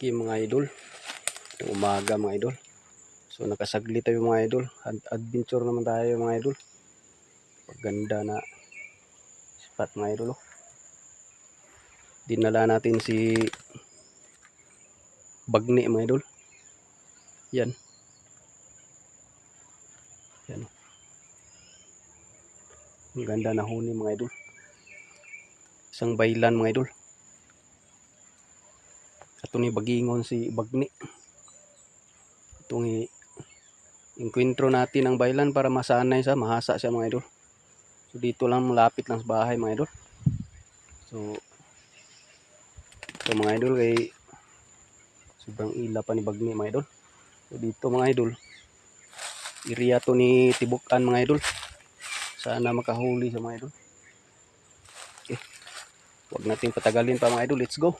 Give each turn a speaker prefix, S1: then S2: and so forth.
S1: Okay mga idol, umaga mga idol. So nakasagli tayo mga idol. Adventure naman tayo mga idol. Pagganda na spot mga idol. Oh. Dinala natin si Bagni mga idol. Yan. Yan. Ang ganda na huni mga idol. Isang baylan mga idol. Ito ni bagingon si Bagni. Itong inkwentro natin ang baylan para masanay siya, mahasa siya mga idol. So dito lang, malapit lang sa bahay mga idol. So mga idol kay sobrang ila pa ni Bagni mga idol. So dito mga idol, area to ni Tibukan mga idol. Sana makahuli sa mga idol. Okay. Huwag natin patagalin pa mga idol. Let's go.